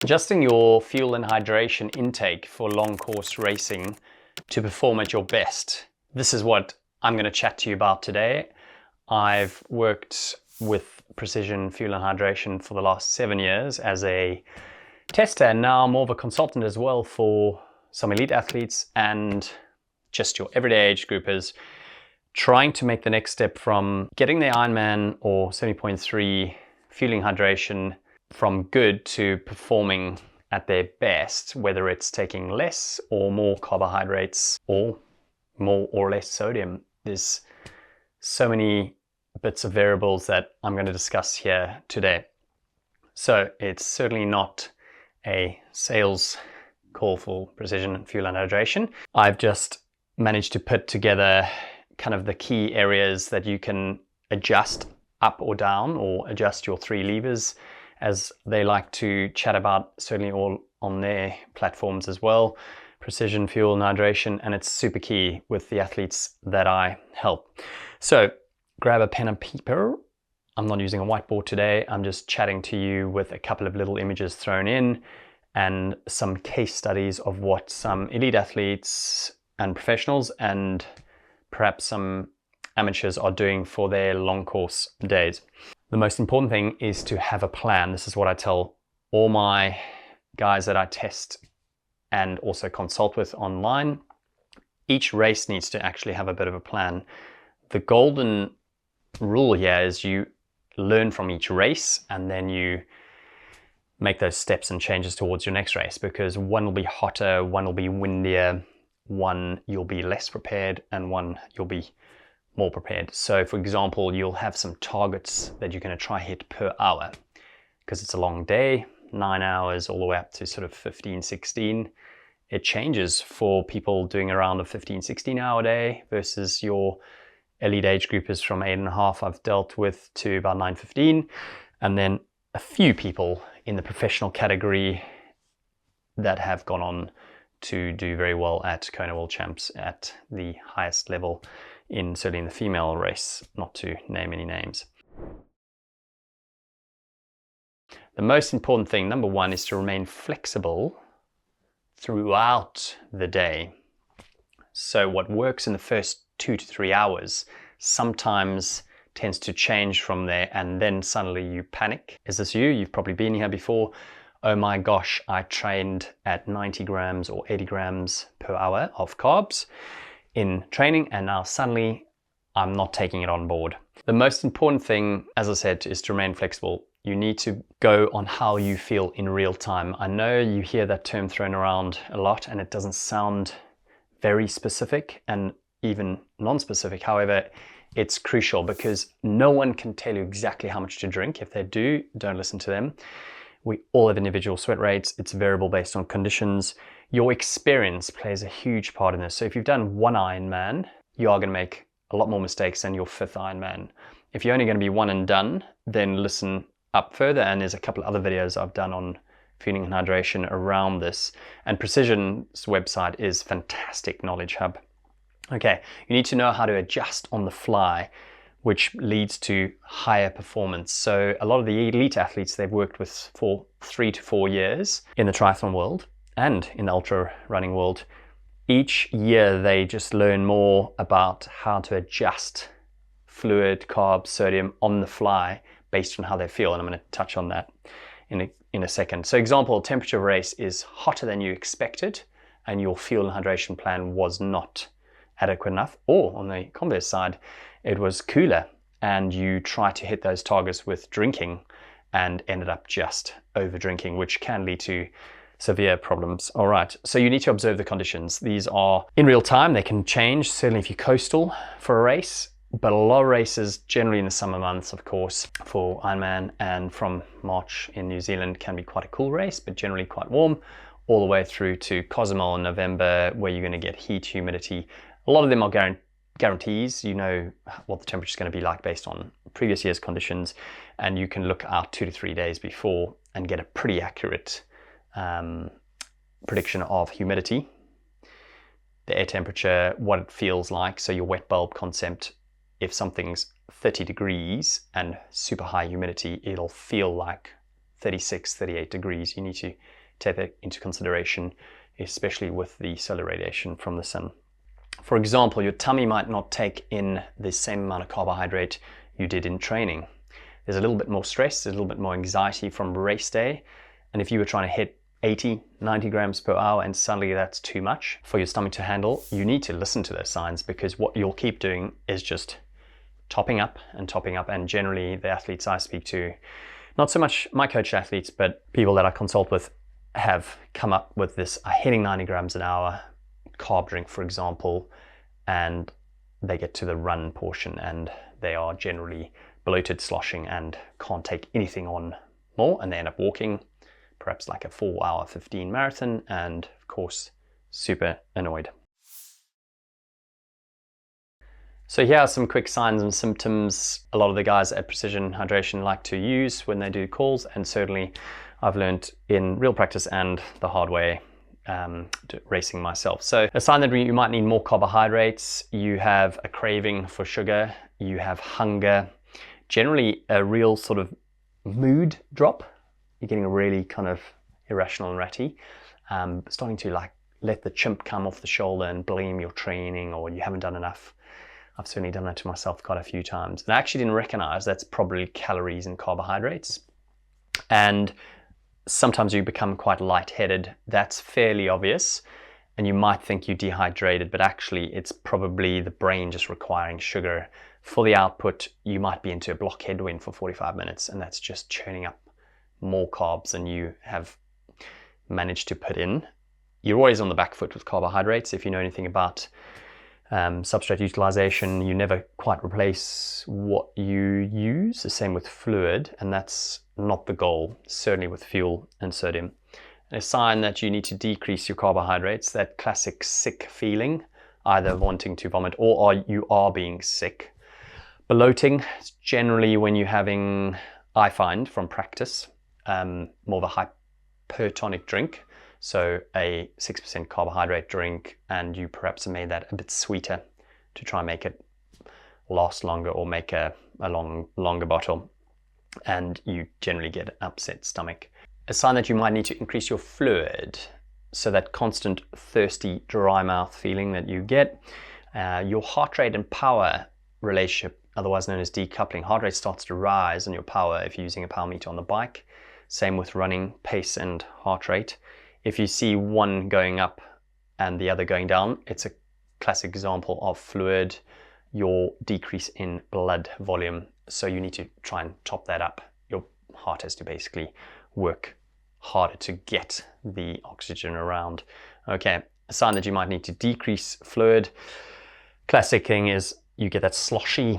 Adjusting your fuel and hydration intake for long course racing to perform at your best. This is what I'm going to chat to you about today. I've worked with precision fuel and hydration for the last 7 years as a tester, and now more of a consultant as well for some elite athletes and just your everyday age groupers trying to make the next step from getting their Ironman or 70.3 fueling hydration from good to performing at their best, whether it's taking less or more carbohydrates or more or less sodium. There's so many bits of variables that I'm going to discuss here today. So it's certainly not a sales call for precision fuel and hydration. I've just managed to put together kind of the key areas that you can adjust up or down, or adjust your 3 levers, as they like to chat about, certainly all on their platforms as well. Precision fuel and hydration, and it's super key with the athletes that I help. So grab a pen and paper. I'm not using a whiteboard today. I'm just chatting to you with a couple of little images thrown in and some case studies of what some elite athletes and professionals and perhaps some amateurs are doing for their long course days. The most important thing is to have a plan. This is what I tell all my guys that I test and also consult with online. Each race needs to actually have a bit of a plan. The golden rule here is you learn from each race and then you make those steps and changes towards your next race, because one will be hotter, one will be windier, one you'll be less prepared, and one you'll be more prepared. So for example, you'll have some targets that you're going to try hit per hour because it's a long day, 9 hours all the way up to sort of 15, 16. It changes for people doing around a 15, 16 hour day versus your elite age groupers from 8.5 I've dealt with to about 9, 15. And then a few people in the professional category that have gone on to do very well at Kona World Champs at the highest level, certainly in the female race, not to name any names. The most important thing, number one, is to remain flexible throughout the day. So what works in the first 2 to 3 hours sometimes tends to change from there, and then suddenly you panic. Is this you? You've probably been here before. Oh my gosh, I trained at 90 grams or 80 grams per hour of carbs in training, and now suddenly I'm not taking it on board. The most important thing, as I said, is to remain flexible. You need to go on how you feel in real time. I know you hear that term thrown around a lot and it doesn't sound very specific and even non-specific. However, it's crucial because no one can tell you exactly how much to drink. If they do, don't listen to them. We all have individual sweat rates. It's variable based on conditions. Your experience plays a huge part in this. So if you've done 1 Ironman, you are going to make a lot more mistakes than your 5th Ironman. If you're only going to be one and done, then listen up further. And there's a couple of other videos I've done on fueling and hydration around this. And Precision's website is fantastic knowledge hub. Okay, you need to know how to adjust on the fly, which leads to higher performance. So a lot of the elite athletes they've worked with for 3 to 4 years in the triathlon world and in the ultra running world, each year they just learn more about how to adjust fluid, carbs, sodium on the fly based on how they feel. And I'm going to touch on that in a second. So example, temperature of race is hotter than you expected and your fuel and hydration plan was not adequate enough. Or on the converse side, it was cooler and you try to hit those targets with drinking and ended up just over drinking, which can lead to severe problems. All right, so you need to observe the conditions. These are in real time. They can change, certainly if you're coastal for a race, but a lot of races, generally in the summer months, of course, for Ironman and from March in New Zealand can be quite a cool race, but generally quite warm, all the way through to Cozumel in November, where you're going to get heat, humidity. A lot of them are guarantees. You know what the temperature is going to be like based on previous year's conditions, and you can look out 2 to 3 days before and get a pretty accurate prediction of humidity, the air temperature, what it feels like. So your wet bulb concept, if something's 30 degrees and super high humidity, it'll feel like 36, 38 degrees. You need to take that into consideration, especially with the solar radiation from the sun. For example, your tummy might not take in the same amount of carbohydrate you did in training. There's a little bit more stress, there's a little bit more anxiety from race day. And if you were trying to hit 80, 90 grams per hour and suddenly that's too much for your stomach to handle, you need to listen to those signs, because what you'll keep doing is just topping up. And generally the athletes I speak to, not so much my coach athletes, but people that I consult with, have come up with this hitting 90 grams an hour carb drink, for example, and they get to the run portion and they are generally bloated, sloshing, and can't take anything on more, and they end up walking perhaps like a 4-hour 15 marathon, and of course super annoyed. So here are some quick signs and symptoms a lot of the guys at Precision Hydration like to use when they do calls, and certainly I've learned in real practice and the hard way racing myself. So a sign that you might need more carbohydrates, you have a craving for sugar, you have hunger, generally a real sort of mood drop. You're getting really kind of irrational and ratty, starting to like let the chimp come off the shoulder and blame your training, or you haven't done enough. I've certainly done that to myself quite a few times, and I actually didn't recognize that's probably calories and carbohydrates. And sometimes you become quite lightheaded. That's fairly obvious, and you might think you're dehydrated, but actually it's probably the brain just requiring sugar for the output. You might be into a block headwind for 45 minutes, and that's just churning up more carbs than you have managed to put in. You're always on the back foot with carbohydrates. If you know anything about substrate utilization, you never quite replace what you use. The same with fluid, and that's not the goal, certainly with fuel and sodium. And a sign that you need to decrease your carbohydrates, that classic sick feeling, either wanting to vomit or you are being sick. Bloating, it's generally when you're having, I find from practice, more of a hypertonic drink. So a 6% carbohydrate drink, and you perhaps made that a bit sweeter to try and make it last longer, or make a longer bottle, and you generally get an upset stomach. A sign that you might need to increase your fluid, so that constant thirsty dry mouth feeling that you get. Your heart rate and power relationship, otherwise known as decoupling. Heart rate starts to rise and your power, if you're using a power meter on the bike. Same with running, pace and heart rate. If you see one going up and the other going down, it's a classic example of fluid, your decrease in blood volume. So you need to try and top that up. Your heart has to basically work harder to get the oxygen around. Okay, a sign that you might need to decrease fluid. Classic thing is you get that sloshy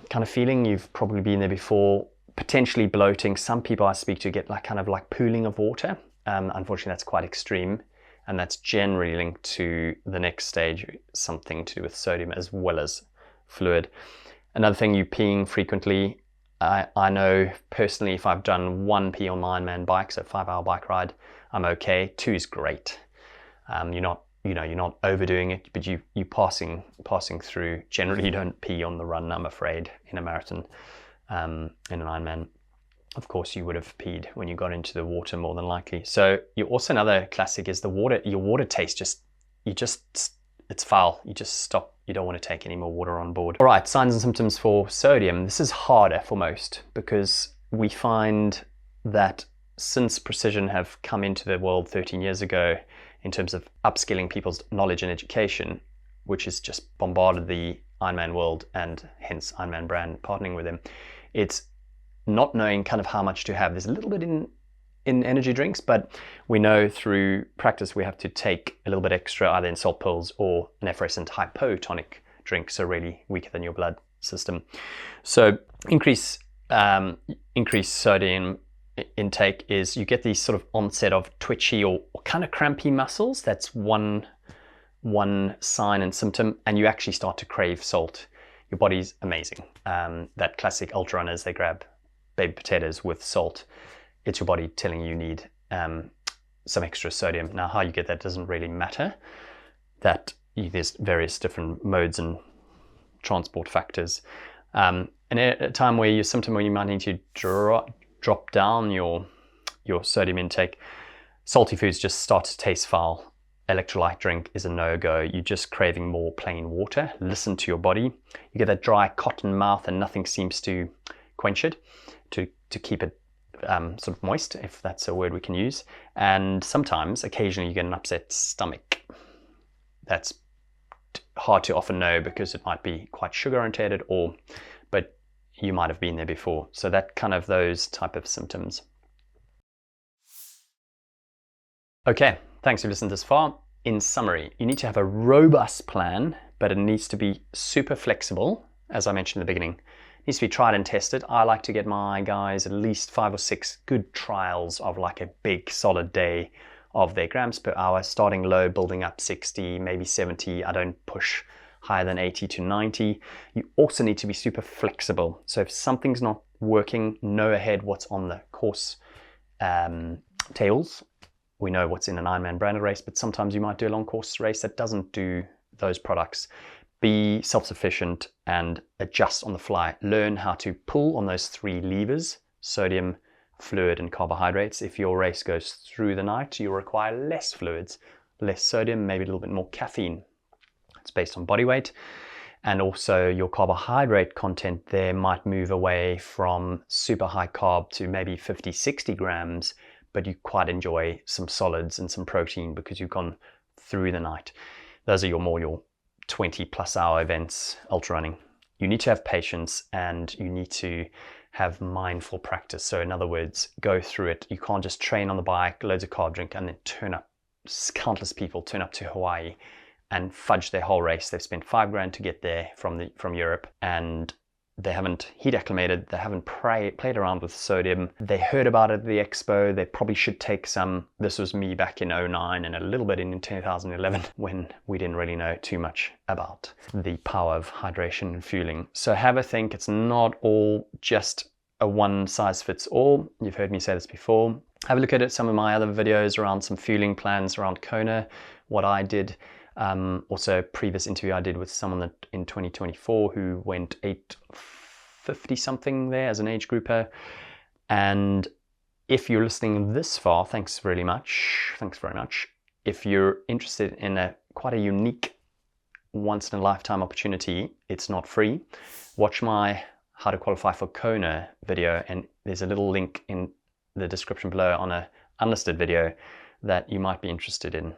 kind of feeling. You've probably been there before. Potentially bloating. Some people I speak to get like kind of like pooling of water. Unfortunately, that's quite extreme, and that's generally linked to the next stage, something to do with sodium as well as fluid. Another thing, you peeing frequently. I know personally, if I've done 1 pee on my Ironman bike, so 5-hour bike ride, I'm okay. 2 is great. You're not overdoing it, but you passing through. Generally, you don't pee on the run, I'm afraid, in a marathon, in an Ironman. Of course, you would have peed when you got into the water, more than likely. So you also, another classic is the water. Your water taste it's foul. You just stop. You don't want to take any more water on board. All right, signs and symptoms for sodium. This is harder for most, because we find that since Precision have come into the world 13 years ago, in terms of upskilling people's knowledge and education, which has just bombarded the Ironman world, and hence Ironman brand partnering with them, it's not knowing kind of how much to have. There's a little bit in energy drinks, but we know through practice we have to take a little bit extra, either in salt pills or an effervescent hypotonic drink, so really weaker than your blood system. So increase sodium intake is you get these sort of onset of twitchy or kind of crampy muscles. That's one sign and symptom, and you actually start to crave salt. Your body's amazing. That classic ultra runners, they grab baby potatoes with salt. It's your body telling you need some extra sodium. Now, how you get that doesn't really matter. There's various different modes and transport factors. And at a time where you might need to drop down your your sodium intake. Salty foods just start to taste foul. Electrolyte drink is a no-go. You're just craving more plain water. Listen to your body. You get that dry cotton mouth and nothing seems to quench it, to keep it sort of moist, if that's a word we can use. And sometimes, occasionally, you get an upset stomach. That's hard to often know because it might be quite sugar orientated, but you might have been there before. So that kind of those type of symptoms. Okay, thanks for listening this far. In summary, you need to have a robust plan, but it needs to be super flexible, as I mentioned in the beginning. It needs to be tried and tested. I like to get my guys at least 5 or 6 good trials of like a big solid day of their grams per hour, starting low, building up 60, maybe 70. I don't push higher than 80 to 90. You also need to be super flexible. So if something's not working, know ahead what's on the course tails. We know what's in an Ironman branded race, but sometimes you might do a long course race that doesn't do those products. Be self-sufficient and adjust on the fly. Learn how to pull on those 3 levers: sodium, fluid, and carbohydrates. If your race goes through the night, you require less fluids, less sodium, maybe a little bit more caffeine. It's based on body weight. And also your carbohydrate content there might move away from super high carb to maybe 50, 60 grams, but you quite enjoy some solids and some protein because you've gone through the night. Those are your 20 plus hour events, ultra running. You need to have patience and you need to have mindful practice. So in other words, go through it. You can't just train on the bike, loads of carb drink, and then turn up. Countless people turn up to Hawaii and fudge their whole race. They've spent $5,000 to get there from Europe, and they haven't heat acclimated, they haven't played around with sodium. They heard about it at the expo, they probably should take some. This was me back in 2009 and a little bit in 2011 when we didn't really know too much about the power of hydration and fueling. So have a think. It's not all just a one size fits all. You've heard me say this before. Have a look at some of my other videos around some fueling plans around Kona, what I did. Also a previous interview I did with someone that in 2024 who went 850 something there as an age grouper. And if you're listening this far, thanks very much. If you're interested in quite a unique once in a lifetime opportunity, it's not free. Watch my How to Qualify for Kona video, and there's a little link in the description below on a unlisted video that you might be interested in.